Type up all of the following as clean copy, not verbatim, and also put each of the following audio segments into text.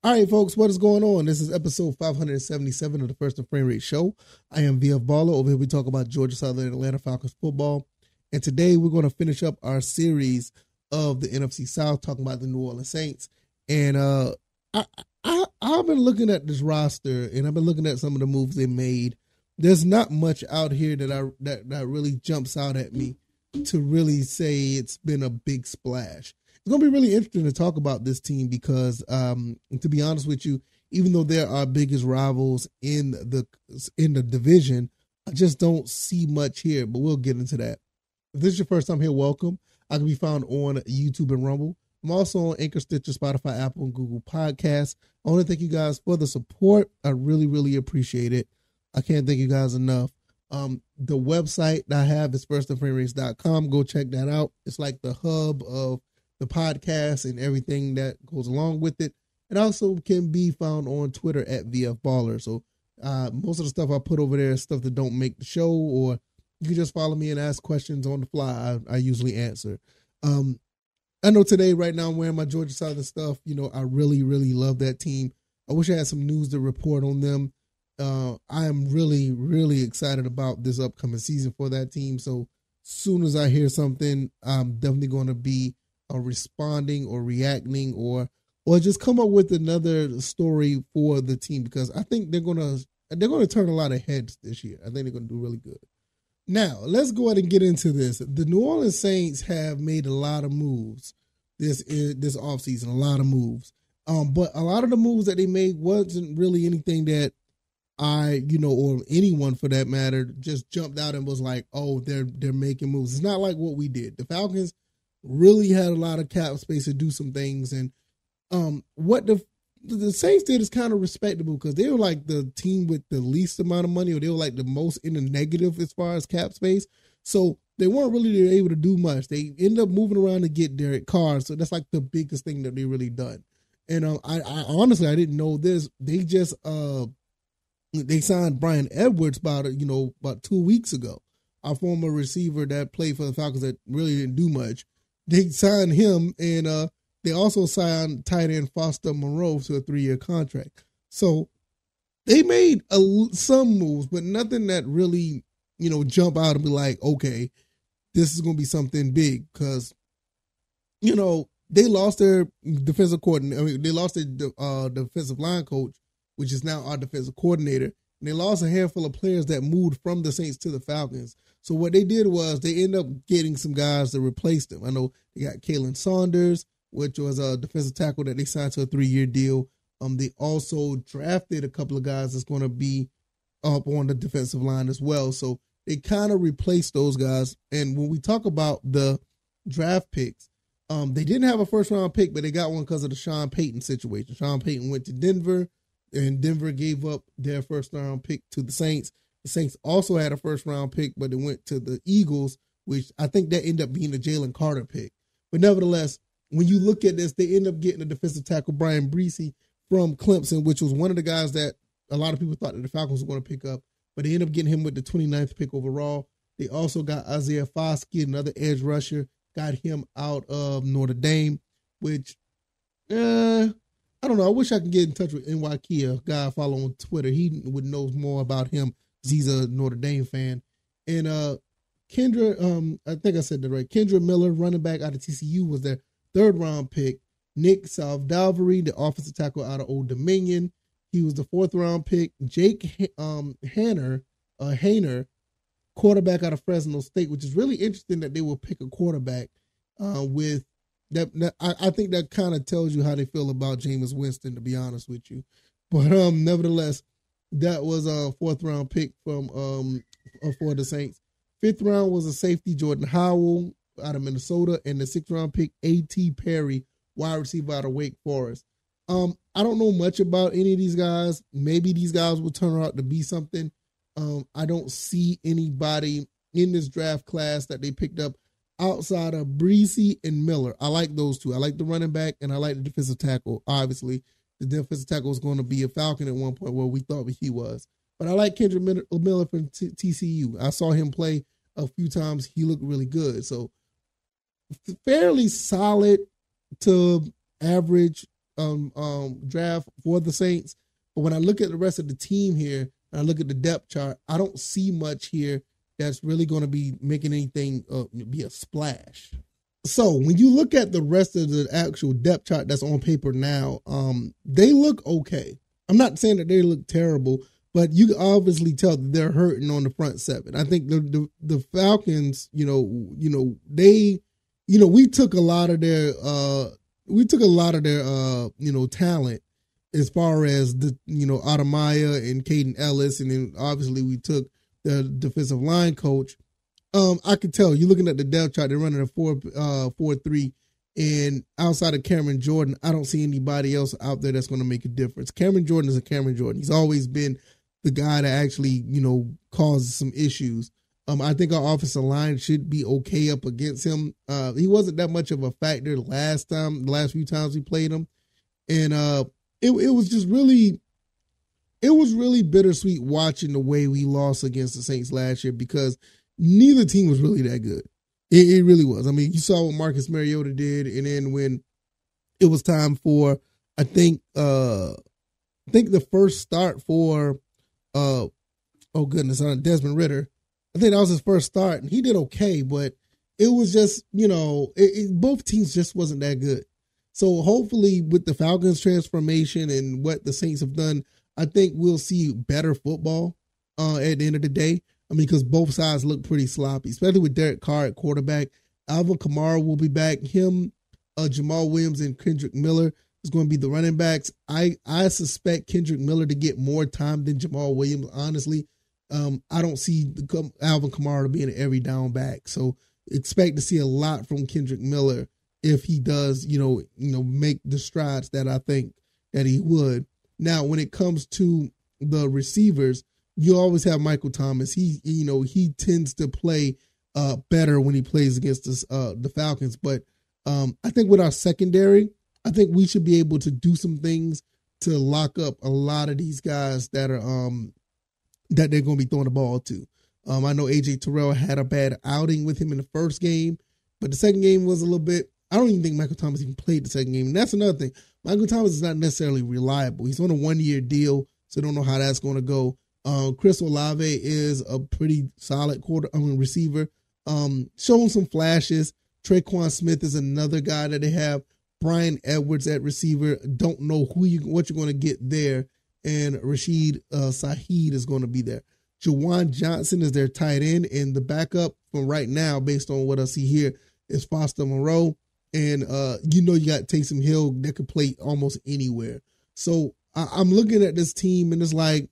All right, folks, what is going on? This is episode 577 of the First and Frame Rate Show. I am VF Baller. Over here, we talk about Georgia Southern and Atlanta Falcons football. And today, we're going to finish up our series of the NFC South, talking about the New Orleans Saints. And I've been looking at this roster, and I've been looking at some of the moves they made. There's not much out here that really jumps out at me to really say it's been a big splash. It's going to be really interesting to talk about this team because, to be honest with you, even though they're our biggest rivals in the division, I just don't see much here, but we'll get into that. If this is your first time here, welcome. I can be found on YouTube and Rumble. I'm also on Anchor, Stitcher, Spotify, Apple, and Google Podcasts. I want to thank you guys for the support. I really, really appreciate it. I can't thank you guys enough. The website that I have is firstandframerates.com. Go check that out. It's like the hub of the podcast and everything that goes along with it. It also can be found on Twitter at VF Baller. So most of the stuff I put over there is stuff that don't make the show, or you can just follow me and ask questions on the fly. I usually answer. I know today, right now, I'm wearing my Georgia Southern stuff. You know, I really, really love that team. I wish I had some news to report on them. I am really, really excited about this upcoming season for that team. So as soon as I hear something, I'm definitely going to be responding or reacting or just come up with another story for the team, because I think they're gonna turn a lot of heads this year. I think they're gonna do really good. Now let's go ahead and get into this. The New Orleans Saints have made a lot of moves this offseason, a lot of moves. But a lot of the moves that they made wasn't really anything that or anyone for that matter, just jumped out and was like, oh, they're making moves. It's not like what we did. The Falcons really had a lot of cap space to do some things, and what the Saints did is kind of respectable, because they were like the team with the least amount of money, or they were like the most in the negative as far as cap space. So they weren't really able to do much. They ended up moving around to get Derek Carr, so that's like the biggest thing that they really done. And I honestly, I didn't know this. They just they signed Brian Edwards about 2 weeks ago, our former receiver that played for the Falcons that really didn't do much. They signed him, and they also signed tight end Foster Moreau to a 3-year contract. So they made some moves, but nothing that really, jump out and be like, okay, this is going to be something big, because, they lost their defensive coordinator. I mean, they lost their defensive line coach, which is now our defensive coordinator. And they lost a handful of players that moved from the Saints to the Falcons. So what they did was they ended up getting some guys to replace them. I know they got Kalen Saunders, which was a defensive tackle that they signed to a 3-year deal. They also drafted a couple of guys that's going to be up on the defensive line as well. So they kind of replaced those guys. And when we talk about the draft picks, they didn't have a first-round pick, but they got one because of the Sean Payton situation. Sean Payton went to Denver, and Denver gave up their first-round pick to the Saints. The Saints also had a first-round pick, but it went to the Eagles, which I think that ended up being a Jalen Carter pick. But nevertheless, when you look at this, they end up getting a defensive tackle, Brian Breesy, from Clemson, which was one of the guys that a lot of people thought that the Falcons were going to pick up, but they ended up getting him with the 29th pick overall. They also got Isaiah Foskey, another edge rusher, got him out of Notre Dame, which, I don't know. I wish I could get in touch with NY Kia, a guy I follow on Twitter. He would know more about him because he's a Notre Dame fan. And Kendra, I think I said that right. Kendra Miller, running back out of TCU, was their 3rd-round pick. Nick Salvadori, the offensive tackle out of Old Dominion, he was the 4th-round pick. Jake Haener, quarterback out of Fresno State, which is really interesting that they will pick a quarterback with that. I think that kind of tells you how they feel about Jameis Winston, to be honest with you. But nevertheless, that was a 4th-round pick from for the Saints. 5th round was a safety, Jordan Howell out of Minnesota, and the 6th-round pick, A.T. Perry, wide receiver out of Wake Forest. I don't know much about any of these guys. Maybe these guys will turn out to be something. I don't see anybody in this draft class that they picked up outside of Breesy and Miller. I like those two. I like the running back, and I like the defensive tackle. Obviously, the defensive tackle was going to be a Falcon at one point, where we thought he was. But I like Kendrick Miller from TCU. I saw him play a few times. He looked really good. So fairly solid to average draft for the Saints. But when I look at the rest of the team here, and I look at the depth chart, I don't see much here that's really going to be making anything be a splash. So when you look at the rest of the actual depth chart that's on paper now, they look okay. I'm not saying that they look terrible, but you can obviously tell that they're hurting on the front seven. I think the Falcons, we took a lot of their talent as far as the Adamaya and Caden Ellis, and then obviously we took the defensive line coach. I could tell you're looking at the depth chart. They're running a 4-3, and outside of Cameron Jordan, I don't see anybody else out there that's going to make a difference. Cameron Jordan is a Cameron Jordan. He's always been the guy that actually causes some issues. I think our offensive line should be okay up against him. He wasn't that much of a factor the last few times we played him, and it was really bittersweet watching the way we lost against the Saints last year because neither team was really that good. It really was. I mean, you saw what Marcus Mariota did, and then when it was time for, I think the first start for, Desmond Ridder. I think that was his first start, and he did okay, but it was just, both teams just wasn't that good. So hopefully with the Falcons transformation and what the Saints have done, I think we'll see better football at the end of the day. I mean, because both sides look pretty sloppy, especially with Derek Carr at quarterback. Alvin Kamara will be back. Him, Jamal Williams, and Kendrick Miller is going to be the running backs. I suspect Kendrick Miller to get more time than Jamal Williams, honestly. I don't see Alvin Kamara being an every down back. So expect to see a lot from Kendrick Miller if he does, make the strides that I think that he would. Now, when it comes to the receivers, you always have Michael Thomas. He tends to play better when he plays against the Falcons. But I think with our secondary, I think we should be able to do some things to lock up a lot of these guys that are that they're going to be throwing the ball to. I know AJ Terrell had a bad outing with him in the first game, but the second game was a little bit. I don't even think Michael Thomas even played the second game. And that's another thing. Michael Thomas is not necessarily reliable. He's on a 1-year deal, so I don't know how that's going to go. Chris Olave is a pretty solid receiver. Showing some flashes. Traquan Smith is another guy that they have. Brian Edwards at receiver. Don't know what you're going to get there. And Rashid Saheed is going to be there. Jawan Johnson is their tight end, and the backup from right now, based on what I see here, is Foster Moreau. And you got Taysom Hill that could play almost anywhere. So I'm looking at this team, and it's like,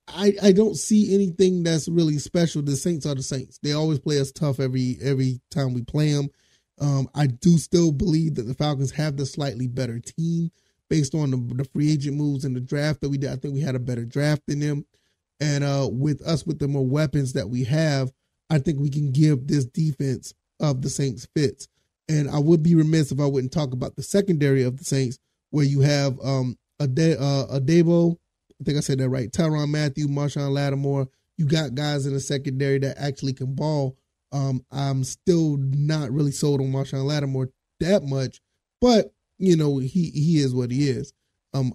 I don't see anything that's really special. The Saints are the Saints. They always play us tough every time we play them. I do still believe that the Falcons have the slightly better team based on the free agent moves and the draft that we did. I think we had a better draft than them. And with the more weapons that we have, I think we can give this defense of the Saints fits. And I would be remiss if I wouldn't talk about the secondary of the Saints, where you have Adebo, I think I said that right, Tyrann Mathieu, Marshawn Lattimore. You got guys in the secondary that actually can ball. I'm still not really sold on Marshawn Lattimore that much, but he is what he is.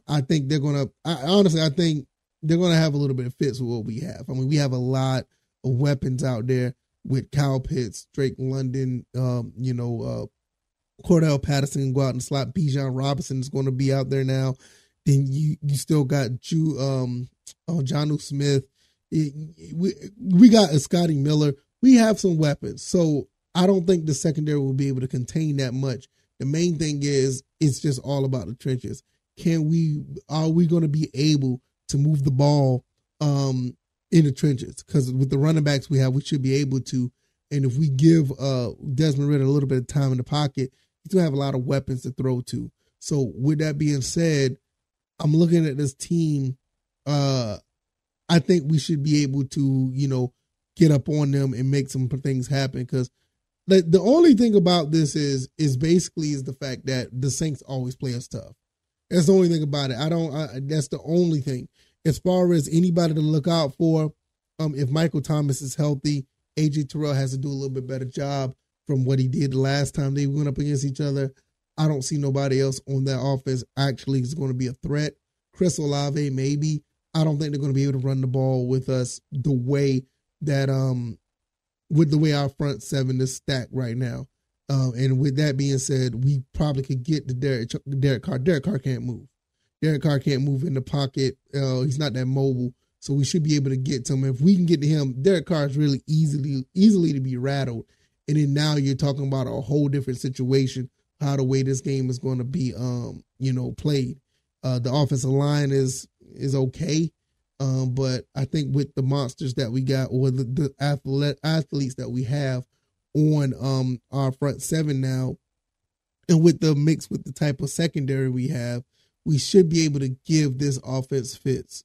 I think they're gonna. I think they're gonna have a little bit of fits with what we have. I mean, we have a lot of weapons out there with Kyle Pitts, Drake London, Cordell Patterson can go out and slot. Bijan Robinson is going to be out there now. Then you still got Jonnu Smith. We got Scotty Miller. We have some weapons. So I don't think the secondary will be able to contain that much. The main thing is it's just all about the trenches. Are we going to be able to move the ball in the trenches? Because with the running backs we have, we should be able to. And if we give Desmond Ridder a little bit of time in the pocket, he's going to have a lot of weapons to throw to. So with that being said, I'm looking at this team. I think we should be able to, get up on them and make some things happen. Because the only thing about this is the fact that the Saints always play us tough. That's the only thing about it. That's the only thing. As far as anybody to look out for, if Michael Thomas is healthy, AJ Terrell has to do a little bit better job from what he did the last time they went up against each other. I don't see nobody else on that offense actually is going to be a threat. Chris Olave, maybe. I don't think they're going to be able to run the ball with us the way that with the way our front seven is stacked right now. And with that being said, we probably could get to Derek Carr. Derek Carr can't move. Derek Carr can't move in the pocket. He's not that mobile, so we should be able to get to him. If we can get to him, Derek Carr is really easily to be rattled. And then now you're talking about a whole different situation, how the way this game is going to be, played. The offensive line is okay, but I think with the monsters that we got, or the athletes that we have on our front seven now, and with the mix with the type of secondary we have, we should be able to give this offense fits.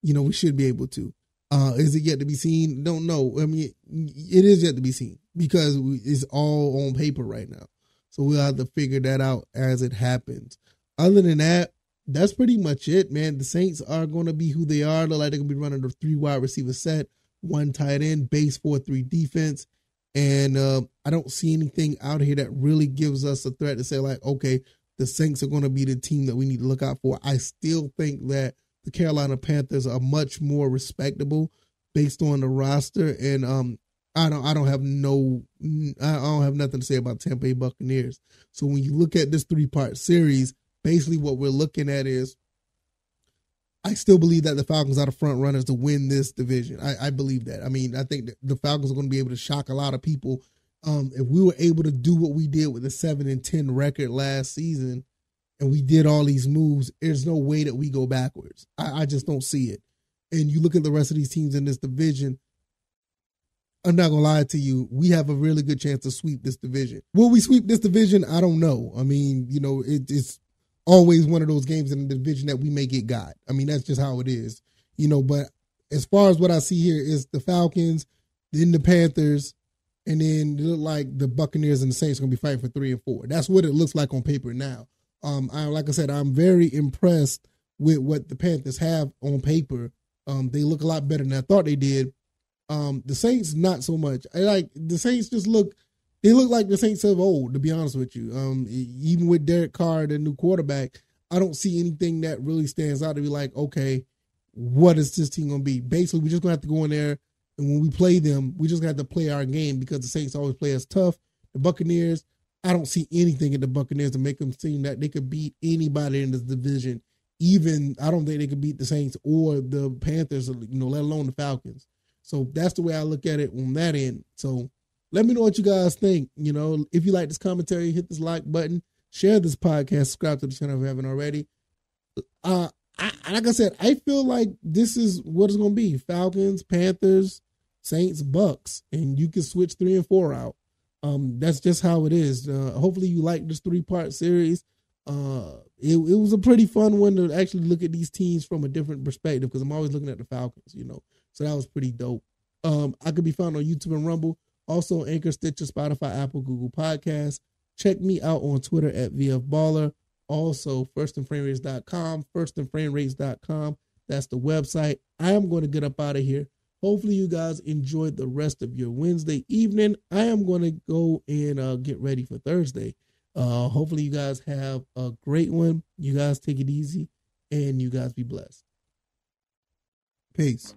We should be able to. Is it yet to be seen? Don't know. I mean, it is yet to be seen because it's all on paper right now. So we'll have to figure that out as it happens. Other than that, that's pretty much it, man. The Saints are going to be who they are. Look like they're going to be running a 3 wide receiver set, 1 tight end, base 4-3 defense. And I don't see anything out here that really gives us a threat to say, like, okay, the Saints are going to be the team that we need to look out for. I still think that the Carolina Panthers are much more respectable based on the roster. And I don't have nothing to say about Tampa Bay Buccaneers. So when you look at this 3-part series, basically what we're looking at is, I still believe that the Falcons are the front runners to win this division. I believe that. I mean, I think that the Falcons are going to be able to shock a lot of people. If we were able to do what we did with the 7-10 record last season, and we did all these moves, there's no way that we go backwards. I just don't see it. And you look at the rest of these teams in this division, I'm not going to lie to you, we have a really good chance to sweep this division. Will we sweep this division? I don't know. I mean, it's always one of those games in the division that we may get got. I mean, that's just how it is. But as far as what I see here is the Falcons, then the Panthers, and then it look like the Buccaneers and the Saints are going to be fighting for 3 and 4. That's what it looks like on paper now. Like I said, I'm very impressed with what the Panthers have on paper. They look a lot better than I thought they did. The Saints, not so much. The Saints they look like the Saints of old, to be honest with you. Even with Derek Carr, the new quarterback, I don't see anything that really stands out to be like, okay, what is this team going to be? Basically, we're just going to have to go in there, and when we play them, we just got to play our game because the Saints always play us tough. The Buccaneers, I don't see anything in the Buccaneers to make them seem that they could beat anybody in this division. Even, I don't think they could beat the Saints or the Panthers, let alone the Falcons. So that's the way I look at it on that end. So let me know what you guys think. If you like this commentary, hit this like button, share this podcast, subscribe to the channel if you haven't already. Like I said, I feel like this is what it's going to be. Falcons, Panthers, Saints, Bucks, and you can switch 3 and 4 out. That's just how it is. Hopefully you like this 3-part series. It was a pretty fun one to actually look at these teams from a different perspective because I'm always looking at the Falcons, So that was pretty dope. I could be found on YouTube and Rumble. Also, Anchor, Stitcher, Spotify, Apple, Google Podcasts. Check me out on Twitter at VFBaller. Also, firstandframerates.com, firstandframerates.com. That's the website. I am going to get up out of here. Hopefully, you guys enjoyed the rest of your Wednesday evening. I am going to go and get ready for Thursday. Hopefully, you guys have a great one. You guys take it easy, and you guys be blessed. Peace.